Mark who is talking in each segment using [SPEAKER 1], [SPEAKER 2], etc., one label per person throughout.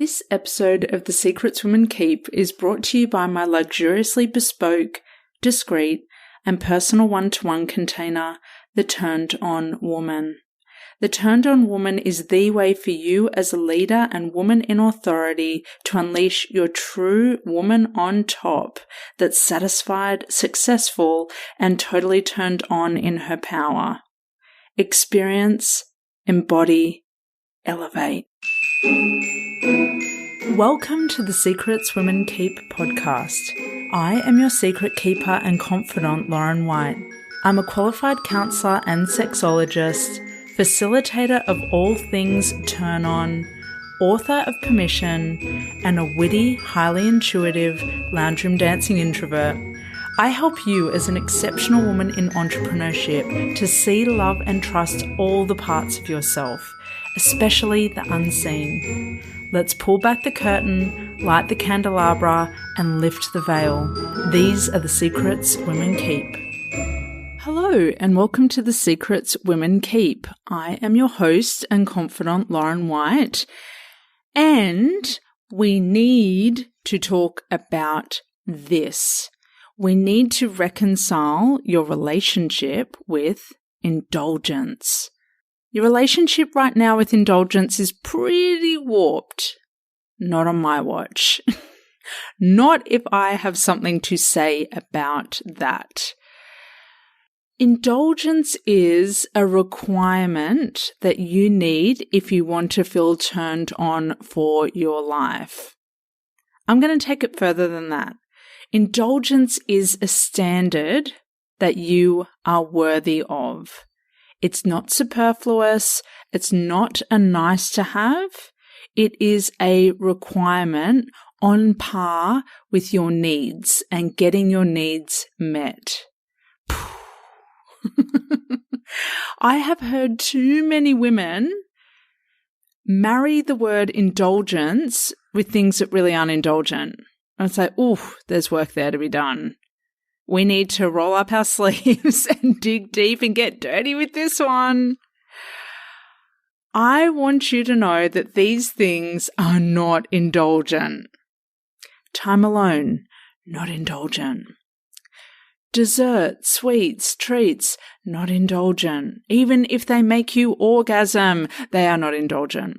[SPEAKER 1] This episode of The Secrets Women Keep is brought to you by my luxuriously bespoke, discreet, and personal one-to-one container, The Turned On Woman. The Turned On Woman is the way for you as a leader and woman in authority to unleash your true woman on top that's satisfied, successful, and totally turned on in her power. Experience, embody, elevate. Welcome to the Secrets Women Keep podcast. I am your secret keeper and confidant, Lauren White. I'm a qualified counsellor and sexologist, facilitator of all things turn on, author of Permission, and a witty, highly intuitive lounge room dancing introvert. I help you as an exceptional woman in entrepreneurship to see, love, and trust all the parts of yourself, especially the unseen. Let's pull back the curtain, light the candelabra, and lift the veil. These are the secrets women keep. Hello, and welcome to the Secrets Women Keep. I am your host and confidant, Lauren White, and we need to talk about this. We need to reconcile your relationship with indulgence. Your relationship right now with indulgence is pretty warped. Not on my watch. Not if I have something to say about that. Indulgence is a requirement that you need if you want to feel turned on for your life. I'm going to take it further than that. Indulgence is a standard that you are worthy of. It's not superfluous. It's not a nice to have. It is a requirement on par with your needs and getting your needs met. I have heard too many women marry the word indulgence with things that really aren't indulgent. And it's like, ooh, there's work there to be done. We need to roll up our sleeves and dig deep and get dirty with this one. I want you to know that these things are not indulgent. Time alone, not indulgent. Dessert, sweets, treats, not indulgent. Even if they make you orgasm, they are not indulgent.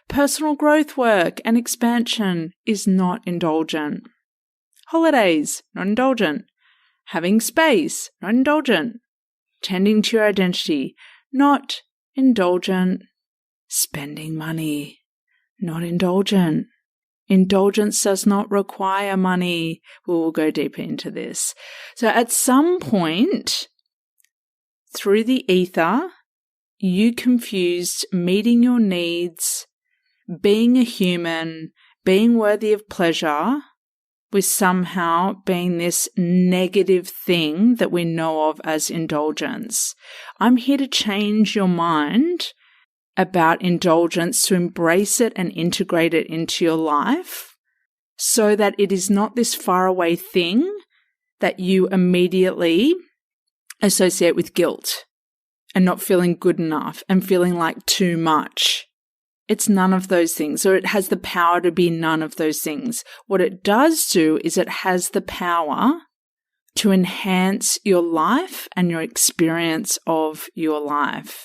[SPEAKER 1] Personal growth work and expansion is not indulgent. Holidays, not indulgent. Having space, not indulgent. Tending to your identity, not indulgent. Spending money, not indulgent. Indulgence does not require money. We will go deeper into this. So at some point through the ether, you confused meeting your needs, being a human, being worthy of pleasure, with somehow being this negative thing that we know of as indulgence. I'm here to change your mind about indulgence, to embrace it and integrate it into your life so that it is not this faraway thing that you immediately associate with guilt and not feeling good enough and feeling like too much. It's none of those things, or it has the power to be none of those things. What it does do is it has the power to enhance your life and your experience of your life.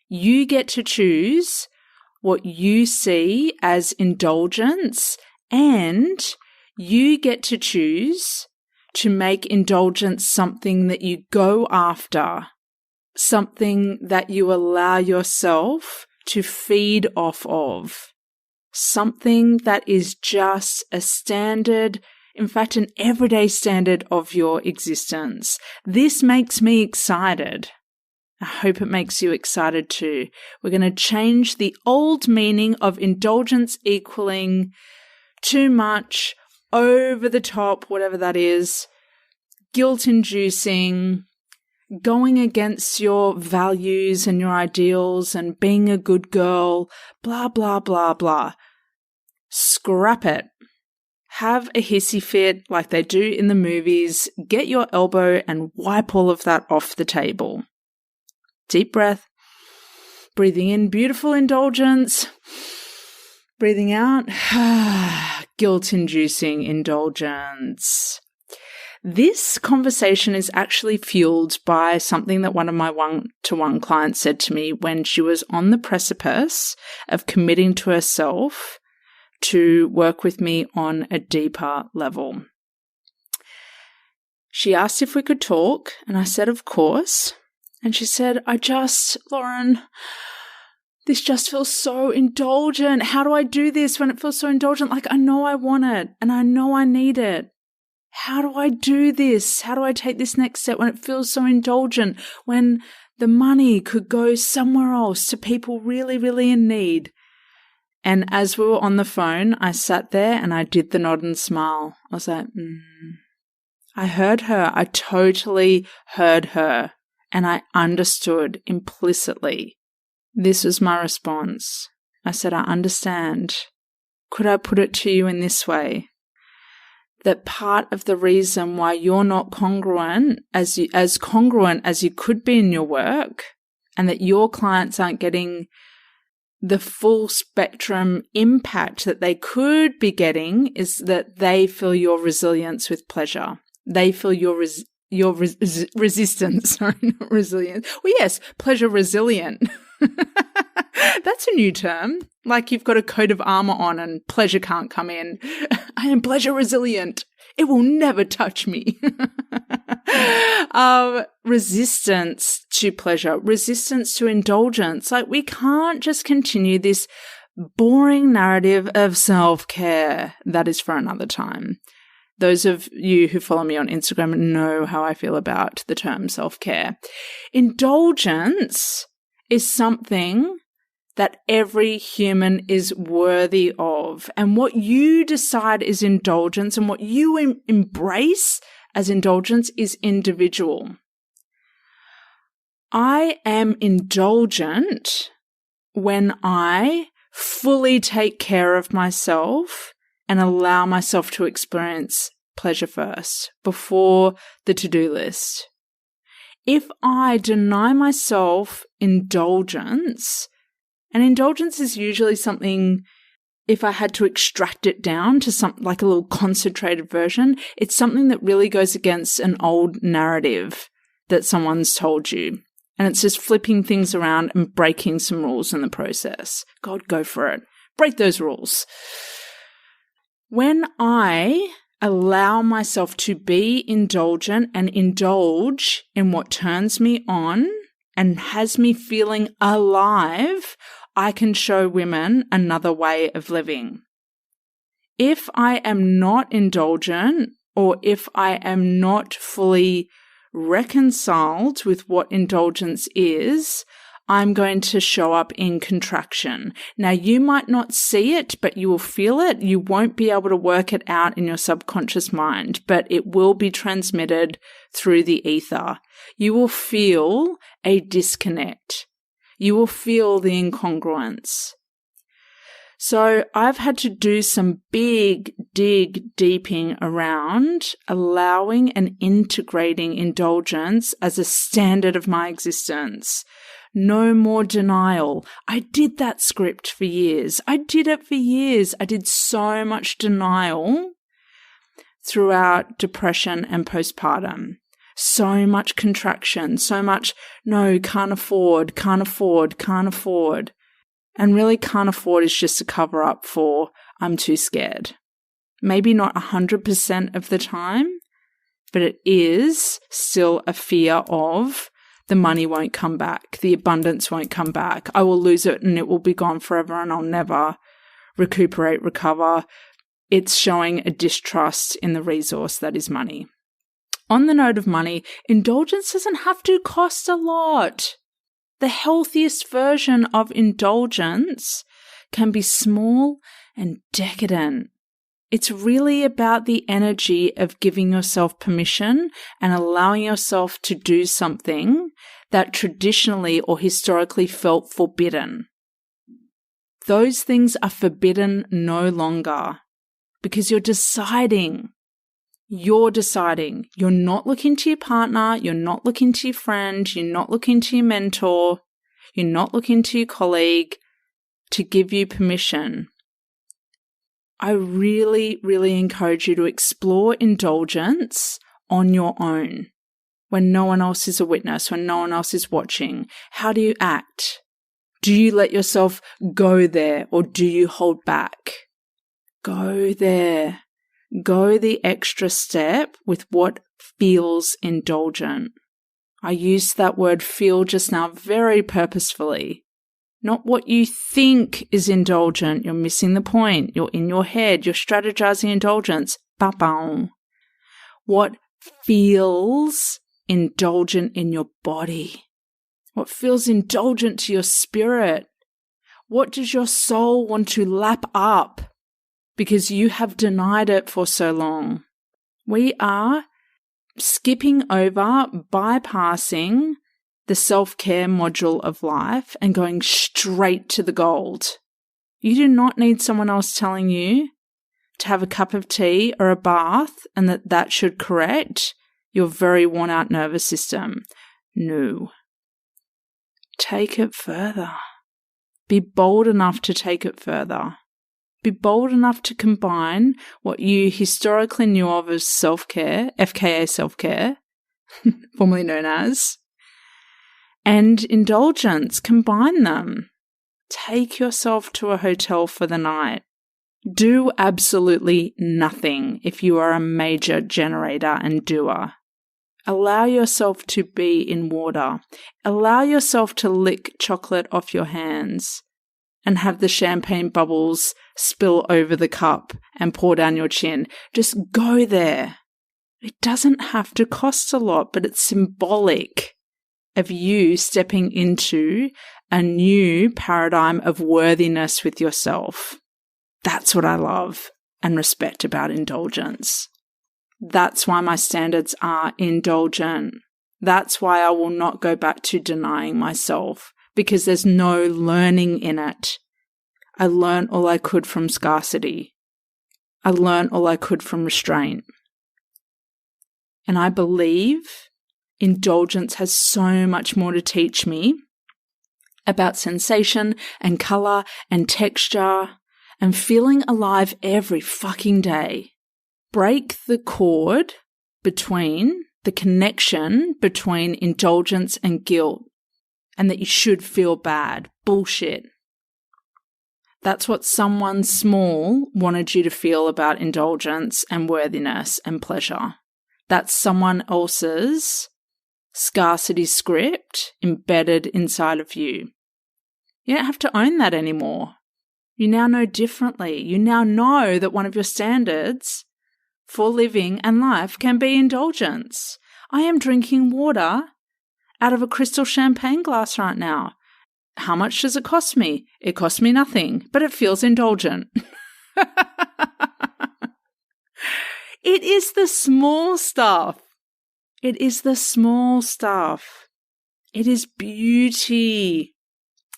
[SPEAKER 1] You get to choose what you see as indulgence, and you get to choose to make indulgence something that you go after, something that you allow yourself to feed off of, something that is just a standard, in fact, an everyday standard of your existence. This makes me excited. I hope it makes you excited too. We're going to change the old meaning of indulgence equaling too much, over the top, whatever that is, guilt-inducing, going against your values and your ideals and being a good girl, blah, blah, blah, blah. Scrap it. Have a hissy fit like they do in the movies. Get your elbow and wipe all of that off the table. Deep breath. Breathing in beautiful indulgence. Breathing out, guilt-inducing indulgence. This conversation is actually fueled by something that one of my one-to-one clients said to me when she was on the precipice of committing to herself to work with me on a deeper level. She asked if we could talk, and I said, of course. And she said, Lauren, this just feels so indulgent. How do I do this when it feels so indulgent? Like, I know I want it and I know I need it. How do I do this? How do I take this next step when it feels so indulgent, when the money could go somewhere else to people really, really in need? And as we were on the phone, I sat there and I did the nod and smile. I was like, I heard her. I totally heard her. And I understood implicitly. This was my response. I said, I understand. Could I put it to you in this way? That part of the reason why you're not congruent as congruent as you could be in your work, and that your clients aren't getting the full spectrum impact that they could be getting, is that they feel your resilience with pleasure. They feel your resistance. Sorry, not resilience. Well, yes, pleasure resilient. That's a new term. Like you've got a coat of armor on and pleasure can't come in. I am pleasure resilient. It will never touch me. Resistance to pleasure, resistance to indulgence. Like we can't just continue this boring narrative of self-care. That is for another time. Those of you who follow me on Instagram know how I feel about the term self-care. Indulgence is something that every human is worthy of. And what you decide is indulgence and what you embrace as indulgence is individual. I am indulgent when I fully take care of myself and allow myself to experience pleasure first before the to-do list. If I deny myself indulgence, and indulgence is usually something, if I had to extract it down to something like a little concentrated version, it's something that really goes against an old narrative that someone's told you. And it's just flipping things around and breaking some rules in the process. God, go for it. Break those rules. When I allow myself to be indulgent and indulge in what turns me on and has me feeling alive, I can show women another way of living. If I am not indulgent, or if I am not fully reconciled with what indulgence is, I'm going to show up in contraction. Now, you might not see it, but you will feel it. You won't be able to work it out in your subconscious mind, but it will be transmitted through the ether. You will feel a disconnect. You will feel the incongruence. So I've had to do some big deeping around allowing and integrating indulgence as a standard of my existence. No more denial. I did that script for years. I did it for years. I did so much denial throughout depression and postpartum. So much contraction, so much, no, can't afford. And really can't afford is just a cover up for I'm too scared. Maybe not 100% of the time, but it is still a fear of the money won't come back, the abundance won't come back, I will lose it and it will be gone forever and I'll never recover. It's showing a distrust in the resource that is money. On the note of money, indulgence doesn't have to cost a lot. The healthiest version of indulgence can be small and decadent. It's really about the energy of giving yourself permission and allowing yourself to do something that traditionally or historically felt forbidden. Those things are forbidden no longer because you're deciding. You're not looking to your partner, you're not looking to your friend, you're not looking to your mentor, you're not looking to your colleague to give you permission. I really, really encourage you to explore indulgence on your own when no one else is a witness, when no one else is watching. How do you act? Do you let yourself go there or do you hold back? Go there. Go the extra step with what feels indulgent. I used that word feel just now very purposefully. Not what you think is indulgent. You're missing the point. You're in your head. You're strategizing indulgence. Ba-bang. What feels indulgent in your body? What feels indulgent to your spirit? What does your soul want to lap up because you have denied it for so long? We are skipping over, bypassing the self-care module of life and going straight to the gold. You do not need someone else telling you to have a cup of tea or a bath and that should correct your very worn-out nervous system. No. Take it further. Be bold enough to take it further. Be bold enough to combine what you historically knew of as self-care, FKA self-care, formerly known as, and indulgence. Combine them. Take yourself to a hotel for the night. Do absolutely nothing if you are a major generator and doer. Allow yourself to be in water. Allow yourself to lick chocolate off your hands and have the champagne bubbles spill over the cup and pour down your chin. Just go there. It doesn't have to cost a lot, but it's symbolic of you stepping into a new paradigm of worthiness with yourself. That's what I love and respect about indulgence. That's why my standards are indulgent. That's why I will not go back to denying myself, because there's no learning in it. I learned all I could from scarcity. I learned all I could from restraint. And I believe indulgence has so much more to teach me about sensation and color and texture and feeling alive every fucking day. Break the cord between the connection between indulgence and guilt and that you should feel bad. Bullshit. That's what someone small wanted you to feel about indulgence and worthiness and pleasure. That's someone else's scarcity script embedded inside of you. You don't have to own that anymore. You now know differently. You now know that one of your standards for living and life can be indulgence. I am drinking water out of a crystal champagne glass right now. How much does it cost me? It costs me nothing, but it feels indulgent. It is the small stuff. It is the small stuff. It is beauty.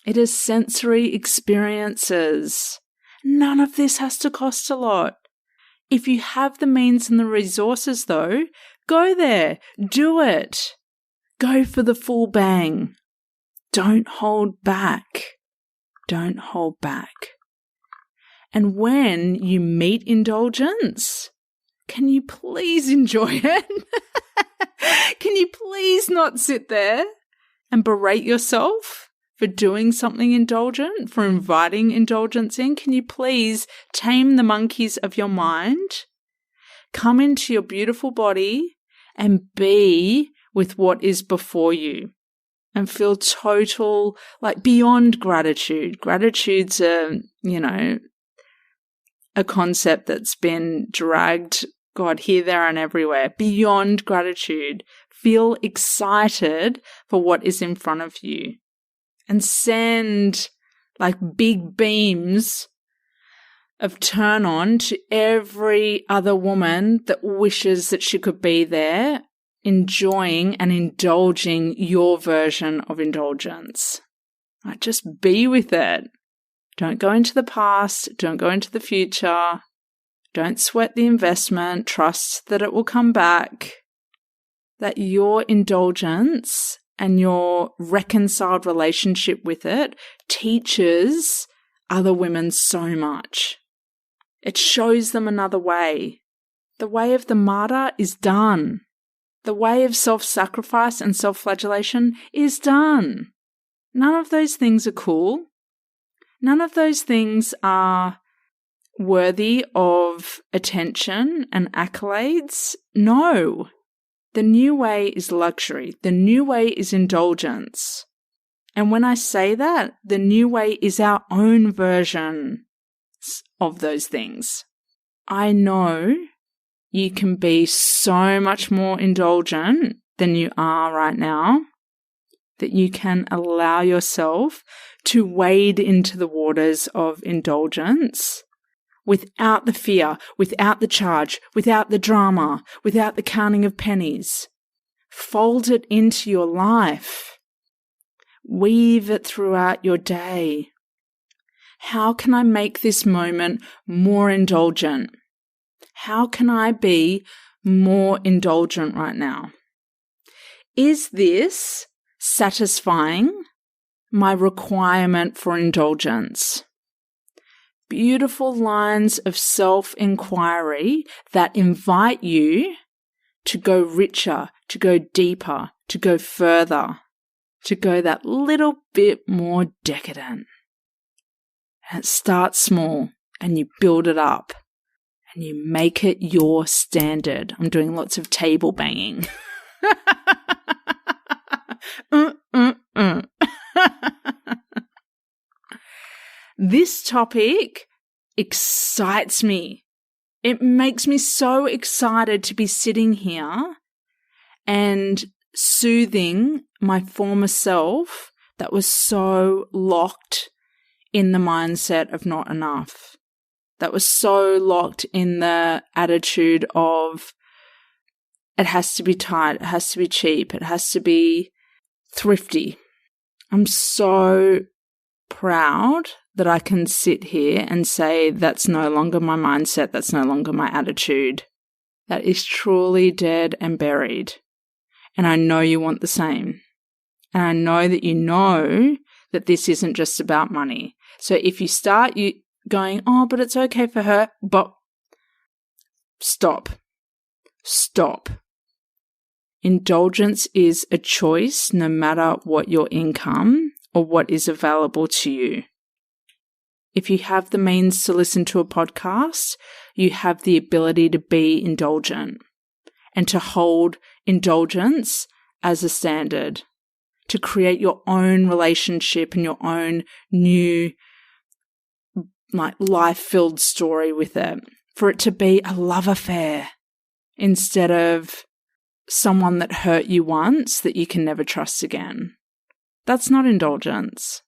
[SPEAKER 1] It is sensory experiences. None of this has to cost a lot. If you have the means and the resources, though, go there. Do it. Go for the full bang. Don't hold back. Don't hold back. And when you meet indulgence, can you please enjoy it? Can you please not sit there and berate yourself for doing something indulgent, for inviting indulgence in? Can you please tame the monkeys of your mind, come into your beautiful body and be with what is before you and feel total, like beyond gratitude. Gratitude's a concept that's been dragged, God, here, there, and everywhere. Beyond gratitude. Feel excited for what is in front of you and send like big beams of turn on to every other woman that wishes that she could be there, enjoying and indulging your version of indulgence. Right, just be with it. Don't go into the past. Don't go into the future. Don't sweat the investment. Trust that it will come back. That your indulgence and your reconciled relationship with it teaches other women so much. It shows them another way. The way of the martyr is done. The way of self-sacrifice and self-flagellation is done. None of those things are cool. None of those things are worthy of attention and accolades. No. The new way is luxury. The new way is indulgence. And when I say that, the new way is our own version of those things. I know you can be so much more indulgent than you are right now, that you can allow yourself to wade into the waters of indulgence without the fear, without the charge, without the drama, without the counting of pennies. Fold it into your life. Weave it throughout your day. How can I make this moment more indulgent? How can I be more indulgent right now? Is this satisfying my requirement for indulgence? Beautiful lines of self-inquiry that invite you to go richer, to go deeper, to go further, to go that little bit more decadent. And it starts small and you build it up and you make it your standard. I'm doing lots of table banging. This topic excites me. It makes me so excited to be sitting here and soothing my former self that was so locked in the mindset of not enough, that was so locked in the attitude of it has to be tight, it has to be cheap, it has to be thrifty. I'm so proud that I can sit here and say that's no longer my mindset, that's no longer my attitude. That is truly dead and buried. And I know you want the same. And I know that you know that this isn't just about money. So if you start going, oh, but it's okay for her, but stop. Stop. Indulgence is a choice no matter what your income or what is available to you. If you have the means to listen to a podcast, you have the ability to be indulgent and to hold indulgence as a standard, to create your own relationship and your own new life-filled story with it, for it to be a love affair instead of someone that hurt you once that you can never trust again. That's not indulgence.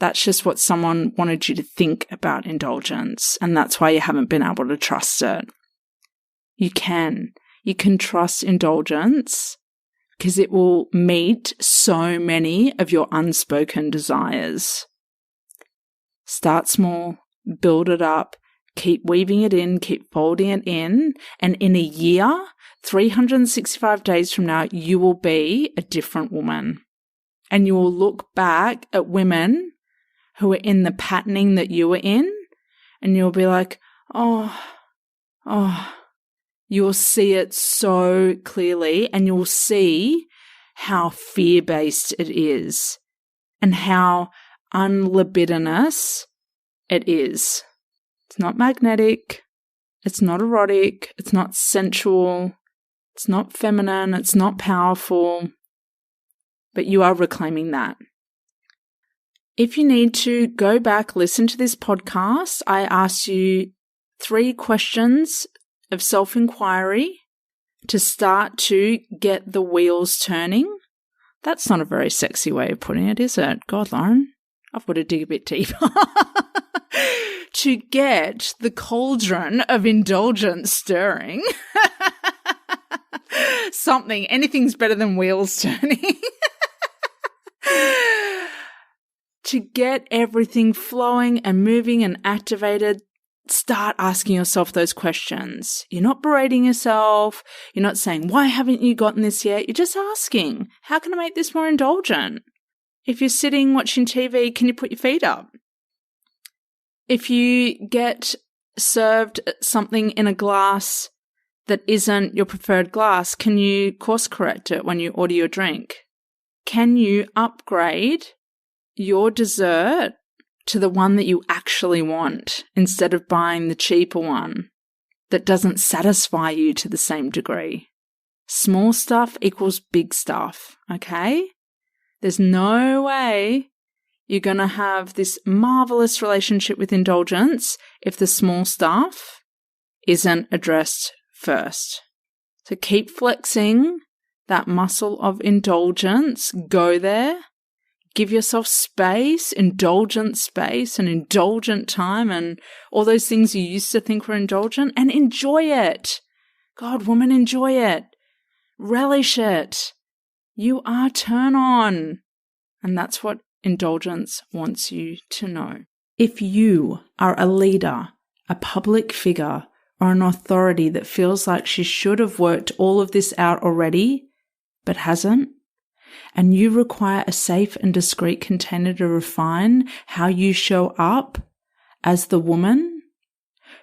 [SPEAKER 1] That's just what someone wanted you to think about indulgence, and that's why you haven't been able to trust it. You can trust indulgence because it will meet so many of your unspoken desires. Start small, build it up, keep weaving it in, keep folding it in, and in a year, 365 days from now, you will be a different woman. And you will look back at women who are in the patterning that you were in, and you'll be like, oh, you will see it so clearly, and you'll see how fear-based it is and how unlibidinous it is. It's not magnetic, it's not erotic, it's not sensual, it's not feminine, it's not powerful, but you are reclaiming that. If you need to go back, listen to this podcast, I asked you 3 questions of self-inquiry to start to get the wheels turning. That's not a very sexy way of putting it, is it? God, Lauren, I've got to dig a bit deeper. To get the cauldron of indulgence stirring. Anything's better than wheels turning. To get everything flowing and moving and activated, start asking yourself those questions. You're not berating yourself. You're not saying, why haven't you gotten this yet? You're just asking, how can I make this more indulgent? If you're sitting watching TV, can you put your feet up? If you get served something in a glass that isn't your preferred glass, can you course correct it when you order your drink? Can you upgrade your dessert to the one that you actually want instead of buying the cheaper one that doesn't satisfy you to the same degree? Small stuff equals big stuff, okay? There's no way you're going to have this marvelous relationship with indulgence if the small stuff isn't addressed first. So keep flexing that muscle of indulgence. Go there. Give yourself space, indulgent space and indulgent time and all those things you used to think were indulgent, and enjoy it. God, woman, enjoy it. Relish it. You are turn on. And that's what indulgence wants you to know. If you are a leader, a public figure, or an authority that feels like she should have worked all of this out already, but hasn't, and you require a safe and discreet container to refine how you show up as the woman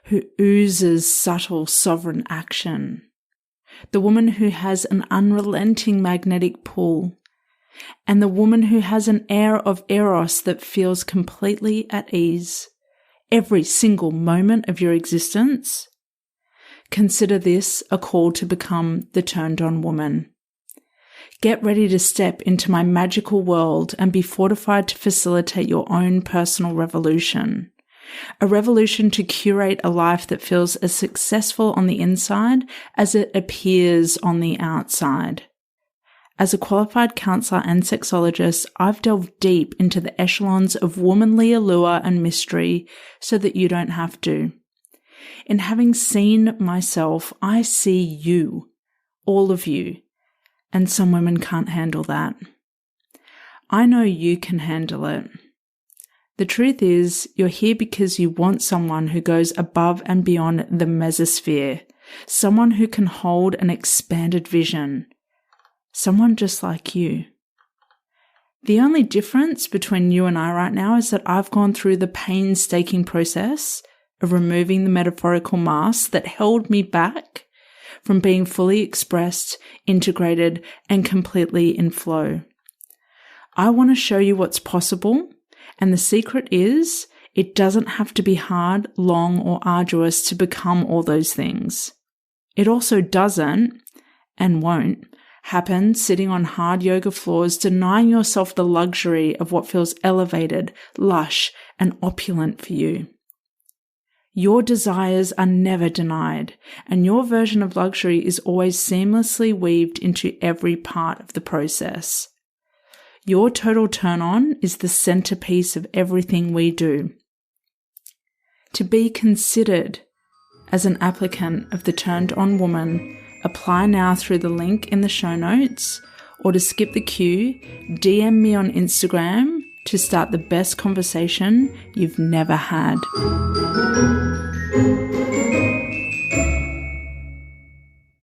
[SPEAKER 1] who oozes subtle sovereign action, the woman who has an unrelenting magnetic pull, and the woman who has an air of eros that feels completely at ease every single moment of your existence, consider this a call to become the turned on woman. Get ready to step into my magical world and be fortified to facilitate your own personal revolution. A revolution to curate a life that feels as successful on the inside as it appears on the outside. As a qualified counselor and sexologist, I've delved deep into the echelons of womanly allure and mystery so that you don't have to. In having seen myself, I see you, all of you, and some women can't handle that. I know you can handle it. The truth is, you're here because you want someone who goes above and beyond the mesosphere, someone who can hold an expanded vision, someone just like you. The only difference between you and I right now is that I've gone through the painstaking process of removing the metaphorical mask that held me back from being fully expressed, integrated, and completely in flow. I want to show you what's possible, and the secret is it doesn't have to be hard, long, or arduous to become all those things. It also doesn't, and won't, happen sitting on hard yoga floors, denying yourself the luxury of what feels elevated, lush, and opulent for you. Your desires are never denied, and your version of luxury is always seamlessly weaved into every part of the process. Your total turn-on is the centerpiece of everything we do. To be considered as an applicant of the Turned On Woman, apply now through the link in the show notes, or to skip the queue, DM me on Instagram to start the best conversation you've never had.